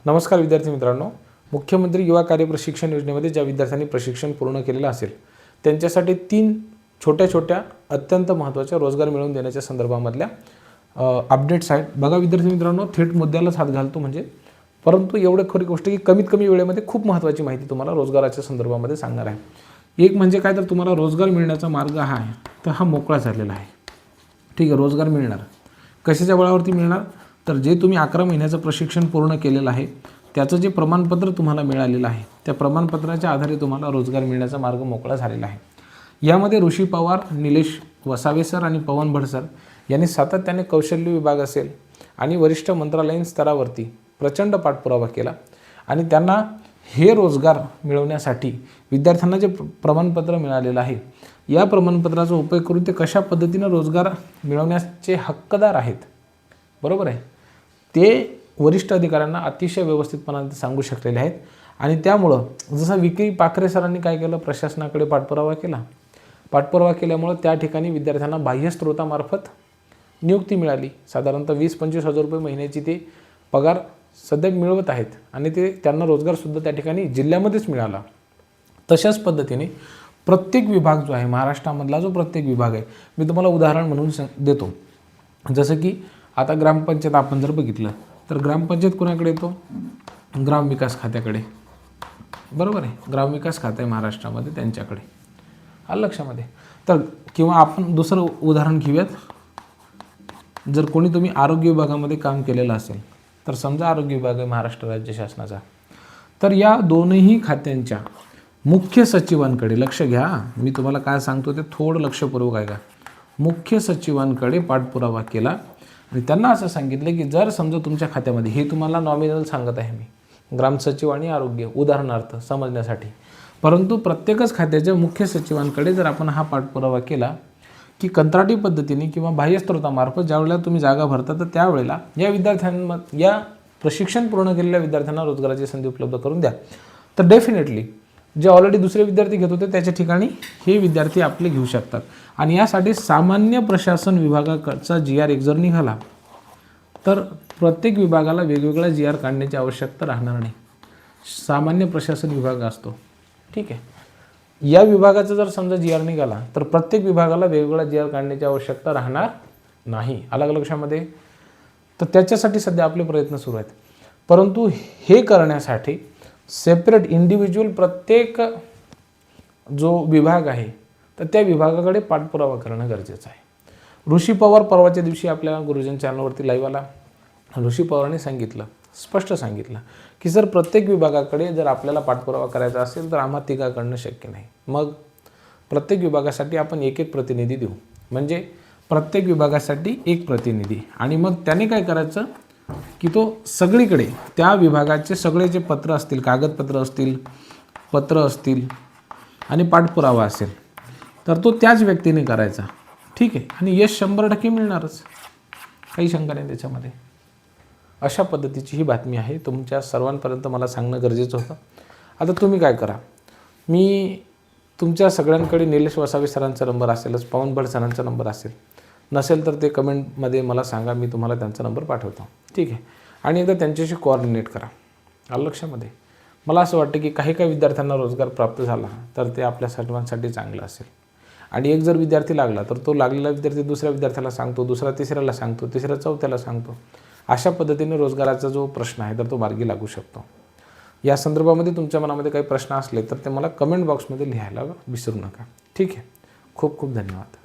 नमस्कार विद्यार्थी मित्रांनो, मुख्यमंत्री युवा कार्य प्रशिक्षण योजनेमध्ये ज्या विद्यार्थ्यांनी प्रशिक्षण पूर्ण केलेलं असेल त्यांच्यासाठी 3 छोट्या अत्यंत महत्त्वाच्या रोजगार मिळवून देण्याच्या संदर्भामधल्या अपडेट्स आहेत. बघा विद्यार्थी मित्रांनो, थेट मुद्द्यालाच हात घालतो परंतु एवढं खरी गोष्ट की कमीत कमी वेळेमध्ये खूप महत्त्वाची माहिती तुम्हाला रोजगाराच्या संदर्भामध्ये सांगणार आहे. एक म्हणजे काय, तर तुम्हाला रोजगार मिळण्याचा मार्ग हा आहे तर हा मोकळा झालेला आहे. ठीक आहे, रोजगार मिळणार कशाच्या बळावरती मिळणार, तर जे तुम्ही 11 महिन्याचं प्रशिक्षण पूर्ण केलेलं आहे त्याचं जे प्रमाणपत्र तुम्हाला मिळालेलं आहे त्या प्रमाणपत्राच्या आधारे तुम्हाला रोजगार मिळण्याचा मार्ग मोकळा झालेला आहे. यामध्ये ऋषी पवार, निलेश वसावे सर आणि पवन भट सर यांनी सातत्याने कौशल्य विभाग असेल आणि वरिष्ठ मंत्रालयीन स्तरावरती प्रचंड पाठपुरावा केला आणि त्यांना हे रोजगार मिळवण्यासाठी विद्यार्थ्यांना जे प्रमाणपत्र मिळालेलं आहे या प्रमाणपत्राचा उपयोग करून ते कशा पद्धतीने रोजगार मिळवण्याचे हक्कदार आहेत, बरोबर आहे, ते वरिष्ठ अधिकाऱ्यांना अतिशय व्यवस्थितपणे सांगू शकलेले आहेत. आणि त्यामुळं जसं विकी पाखरे सरांनी काय केलं, प्रशासनाकडे पाठपुरावा केल्यामुळं त्या ठिकाणी विद्यार्थ्यांना बाह्य स्रोतामार्फत नियुक्ती मिळाली. साधारणतः 20-25 हजार रुपये महिन्याची ते पगार सध्या मिळवत आहेत आणि त्यांना रोजगारसुद्धा त्या ठिकाणी जिल्ह्यामध्येच मिळाला. तशाच पद्धतीने प्रत्येक विभाग जो आहे, महाराष्ट्रामधला जो प्रत्येक विभाग आहे, मी तुम्हाला उदाहरण म्हणून देतो. जसं की आता ग्रामपंचायत आपण जर बघितलं तर ग्रामपंचायत कोणाकडे येतो, ग्रामविकास खात्याकडे, बरोबर आहे, ग्रामविकास खातं आहे महाराष्ट्रामध्ये त्यांच्याकडे, आलं लक्षामध्ये. तर किंवा आपण दुसरं उदाहरण घेऊयात, जर कोणी तुम्ही आरोग्य विभागामध्ये काम केलेलं असेल तर समजा आरोग्य विभाग आहे महाराष्ट्र राज्य शासनाचा, तर या दोनही खात्यांच्या मुख्य सचिवांकडे, लक्ष घ्या मी तुम्हाला काय सांगतो ते थोडं लक्षपूर्वक ऐका, मुख्य सचिवांकडे पाठपुरावा केला आणि त्यांना असं सांगितलं की जर समजा तुमच्या खात्यामध्ये, हे तुम्हाला नॉमिनल सांगत आहे मी, ग्रामसचिव आणि आरोग्य उदाहरणार्थ समजण्यासाठी, परंतु प्रत्येकच खात्याच्या मुख्य सचिवांकडे जर आपण हा पाठपुरावा केला की कंत्राटी पद्धतीने किंवा बाह्य स्रोतामार्फत ज्यावेळेला तुम्ही जागा भरता तर त्यावेळेला या विद्यार्थ्यांमध्ये, या प्रशिक्षण पूर्ण केलेल्या विद्यार्थ्यांना रोजगाराची संधी उपलब्ध करून द्या, तर डेफिनेटली जे ऑलरेडी दुसरे विद्यार्थी घेत होते त्याच्या ठिकाणी हे विद्यार्थी आपले घेऊ शकतात. आणि यासाठी सामान्य प्रशासन विभागाचा GR एक जर निघाला तर प्रत्येक विभागाला वेगवेगळा GR काढण्याची आवश्यकता राहणार नाही. सामान्य प्रशासन विभाग असतो, ठीक आहे, या विभागाचा जर समजा GR निघाला तर प्रत्येक विभागाला वेगवेगळा GR काढण्याची आवश्यकता राहणार नाही, अलग लक्षामध्ये. तर त्याच्यासाठी सध्या आपले प्रयत्न सुरू आहेत, परंतु हे करण्यासाठी सेपरेट इंडिव्हिज्युअल प्रत्येक जो विभाग आहे तर त्या विभागाकडे पाठपुरावा करणं गरजेचं आहे. ऋषी पवार परवाच्या दिवशी आपल्या गुरुजन चॅनलवरती लाईव्ह आला. ऋषी पवारांनी स्पष्ट सांगितलं की जर प्रत्येक विभागाकडे जर आपल्याला पाठपुरावा करायचा असेल तर आम्हा तिघाकडनं शक्य नाही. मग प्रत्येक विभागासाठी आपण एक प्रतिनिधी देऊ, म्हणजे प्रत्येक विभागासाठी एक प्रतिनिधी, आणि मग त्याने काय करायचं की तो सगळीकडे त्या विभागाचे सगळे जे पत्र असतील, कागदपत्र असतील, पत्र असतील आणि पाठपुरावा असेल तर तो त्याच व्यक्तीने करायचा, ठीक आहे, आणि यश 100% मिळणारच, काही शंका नाही त्याच्यामध्ये. अशा पद्धतीची ही बातमी आहे, तुमच्या सर्वांपर्यंत मला सांगणं गरजेचं होतं. आता तुम्ही काय करा, मी तुमच्या सगळ्यांकडे निलेश वसावे सरांचा नंबर असेलच, पवन भट सरांचा नंबर असेल, नसेल तर ते कमेंटमध्ये मला सांगा, मी तुम्हाला त्यांचा नंबर पाठवतो, ठीक आहे, आणि एकदा त्यांच्याशी कोऑर्डिनेट करा, आलं लक्षामध्ये. मला असं वाटतं की काही विद्यार्थ्यांना रोजगार प्राप्त झाला तर ते आपल्या सर्वांसाठी चांगलं असेल. आणि एक जर विद्यार्थी लागला तर तो लागलेला विद्यार्थी दुसऱ्या विद्यार्थ्याला सांगतो, दुसरा तिसऱ्याला सांगतो, तिसरा चौथ्याला सांगतो. अशा पद्धतीने रोजगाराचा जो प्रश्न आहे तर तो मार्गी लागू शकतो. या संदर्भामध्ये तुमच्या मनामध्ये काही प्रश्न असले तर ते मला कमेंट बॉक्समध्ये लिहायला विसरू नका, ठीक आहे. खूप खूप धन्यवाद.